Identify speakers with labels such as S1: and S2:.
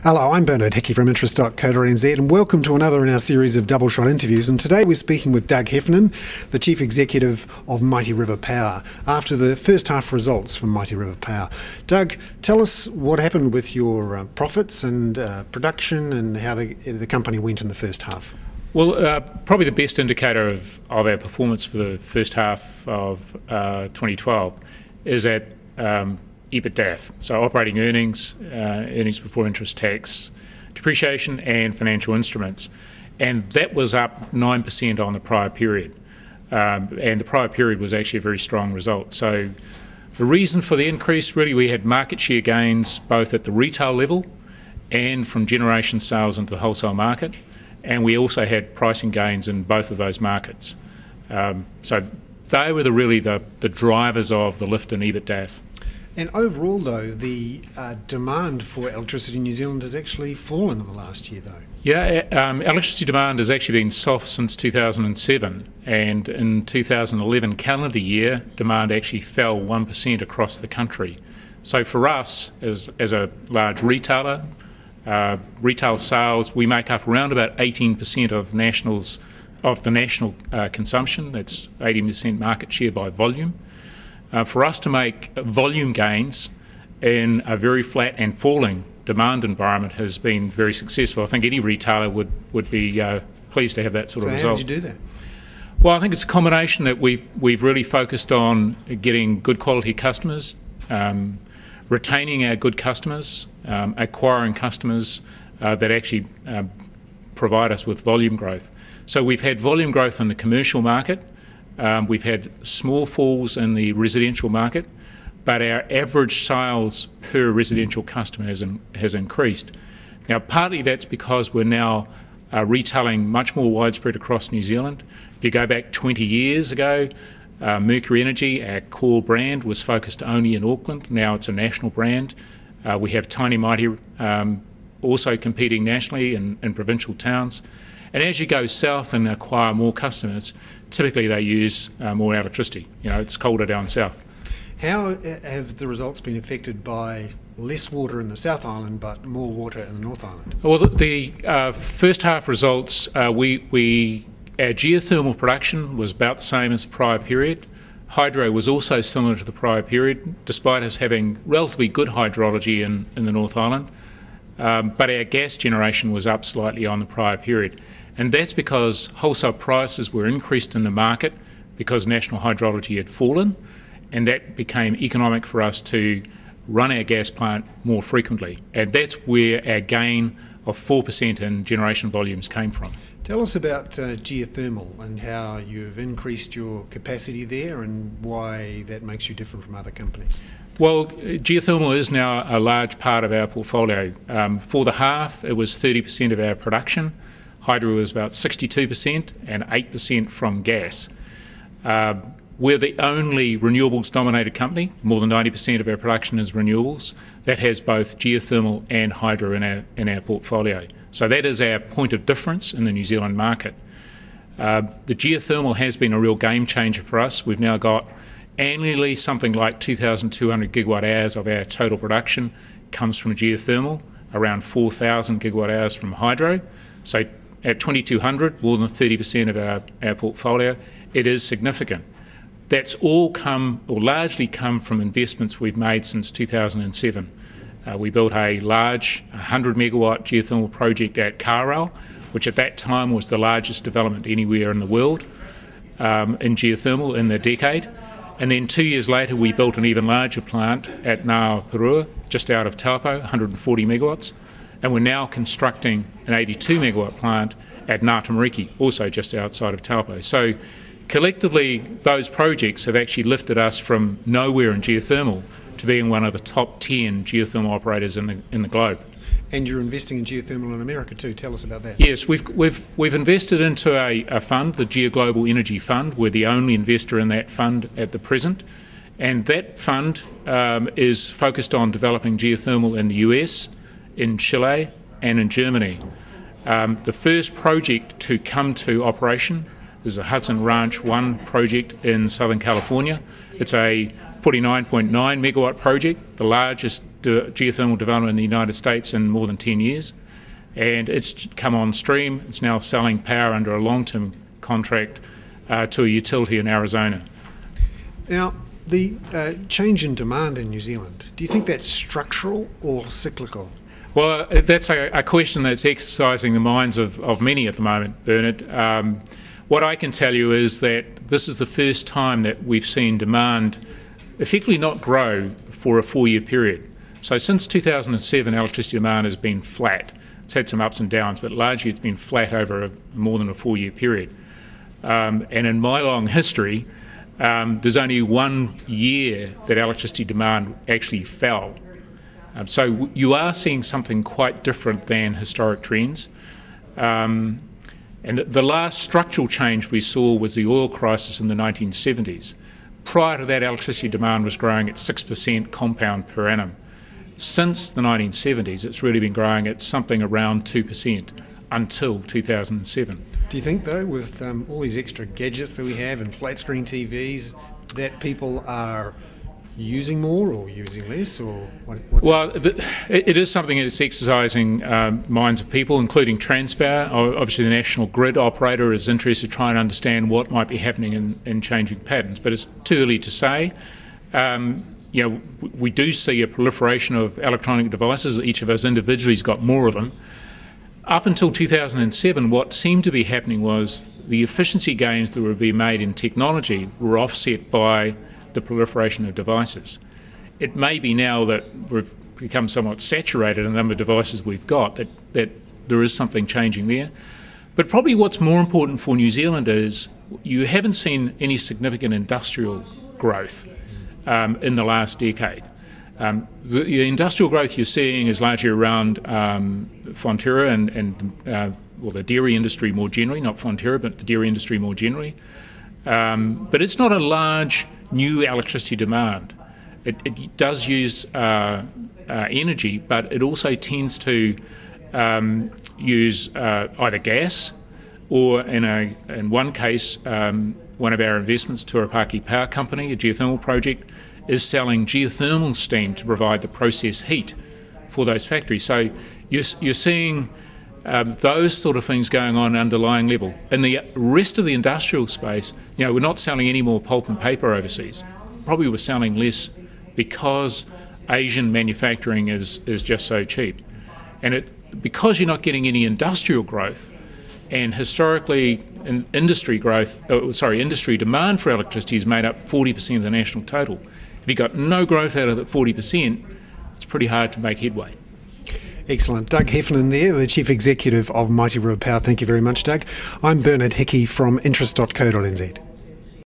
S1: Hello, I'm Bernard Hickey from interest.co.nz and welcome to another in our series of double shot interviews. And today we're speaking with Doug Heffernan, the Chief Executive of Mighty River Power, after the first half results from Mighty River Power. Doug, tell us what happened with your profits and production and how the company went in the first half.
S2: Well, probably the best indicator of our performance for the first half of 2012 is at EBITDA, so operating earnings, earnings before interest, tax, depreciation and financial instruments. And that was up 9% on the prior period. And the prior period was actually a very strong result. So the reason for the increase, really, we had market share gains both at the retail level and from generation sales into the wholesale market. And we also had pricing gains in both of those markets. So they were really the drivers of the lift in EBITDA.
S1: And overall, though, the demand for electricity in New Zealand has actually fallen in the last year, though.
S2: Yeah, electricity demand has actually been soft since 2007, and in 2011 calendar year, demand actually fell 1% across the country. So for us, as a large retailer, retail sales, we make up around about 18% of the national consumption. That's 80% market share by volume. For us to make volume gains in a very flat and falling demand environment has been very successful. I think any retailer would be pleased to have that sort of result.
S1: So how did you do that?
S2: Well, I think it's a combination that we've really focused on getting good quality customers, retaining our good customers, acquiring customers that actually provide us with volume growth. So we've had volume growth in the commercial market. We've had small falls in the residential market, but our average sales per residential customer has increased. Now, partly that's because we're now retailing much more widespread across New Zealand. If you go back 20 years ago, Mercury Energy, our core brand, was focused only in Auckland. Now it's a national brand. We have Tiny Mighty also competing nationally in provincial towns. And as you go south and acquire more customers, typically they use more electricity. You know, it's colder down south.
S1: How have the results been affected by less water in the South Island but more water in the North Island?
S2: Well, the first half results, our geothermal production was about the same as the prior period. Hydro was also similar to the prior period, despite us having relatively good hydrology in the North Island. But our gas generation was up slightly on the prior period. And that's because wholesale prices were increased in the market because national hydrology had fallen, and that became economic for us to run our gas plant more frequently. And that's where our gain of 4% in generation volumes came from.
S1: Tell us about geothermal and how you've increased your capacity there and why that makes you different from other companies.
S2: Well, geothermal is now a large part of our portfolio. For the half, it was 30% of our production. Hydro was about 62% and 8% from gas. We're the only renewables-dominated company. More than 90% of our production is renewables. That has both geothermal and hydro in our portfolio. So that is our point of difference in the New Zealand market. The geothermal has been a real game changer for us. We've now got annually something like 2,200 gigawatt hours of our total production comes from geothermal, around 4,000 gigawatt hours from hydro. So at 2,200, more than 30% of our portfolio, it is significant. That's all come, or largely come, from investments we've made since 2007. We built a large 100 megawatt geothermal project at Carwell, which at that time was the largest development anywhere in the world in geothermal in the decade. And then 2 years later, we built an even larger plant at Ngāpurewa, just out of Taupo, 140 megawatts. And we're now constructing an 82 megawatt plant at Ngātamariki, also just outside of Taupo. So collectively, those projects have actually lifted us from nowhere in geothermal to being one of the top 10 geothermal operators in the globe.
S1: And you're investing in geothermal in America too. Tell us about that.
S2: Yes, we've invested into a fund, the GeoGlobal Energy Fund. We're the only investor in that fund at the present. And that fund is focused on developing geothermal in the US, in Chile and in Germany. The first project to come to operation is the Hudson Ranch 1 project in Southern California. It's a 49.9 megawatt project, the largest geothermal development in the United States in more than 10 years, and it's come on stream. It's now selling power under a long-term contract to a utility in Arizona.
S1: Now, the change in demand in New Zealand, do you think that's structural or cyclical?
S2: Well, that's a question that's exercising the minds of many at the moment, Bernard. What I can tell you is that this is the first time that we've seen demand effectively not grow for a 4-year period. So since 2007, electricity demand has been flat. It's had some ups and downs, but largely it's been flat over more than a 4-year period. And in my long history, there's only 1 year that electricity demand actually fell. So you are seeing something quite different than historic trends. And the last structural change we saw was the oil crisis in the 1970s. Prior to that, electricity demand was growing at 6% compound per annum. Since the 1970s, it's really been growing at something around 2% until 2007.
S1: Do you think, though, with all these extra gadgets that we have and flat screen TVs, that people are using more or using less, or what's
S2: Well, it is something that's exercising minds of people, including Transpower. Obviously, the national grid operator is interested to try and understand what might be happening in changing patterns, but it's too early to say. We do see a proliferation of electronic devices. Each of us individually has got more of them. Up until 2007, what seemed to be happening was the efficiency gains that were being made in technology were offset by the proliferation of devices. It may be now that we've become somewhat saturated in the number of devices we've got that there is something changing there. But probably what's more important for New Zealand is you haven't seen any significant industrial growth in the last decade. The industrial growth you're seeing is largely around Fonterra and the dairy industry more generally, not Fonterra, but the dairy industry more generally. But it's not a large new electricity demand. It does use energy, but it also tends to use either gas or, in one case, one of our investments, Turapaki Power Company, a geothermal project, is selling geothermal steam to provide the process heat for those factories. So you're seeing those sort of things going on at an underlying level. In the rest of the industrial space, we're not selling any more pulp and paper overseas. Probably we're selling less because Asian manufacturing is just so cheap. And because you're not getting any industrial growth, and historically industry demand for electricity is made up 40% of the national total. If you've got no growth out of that 40%, it's pretty hard to make headway.
S1: Excellent. Doug Heffernan there, the Chief Executive of Mighty River Power. Thank you very much, Doug. I'm Bernard Hickey from interest.co.nz.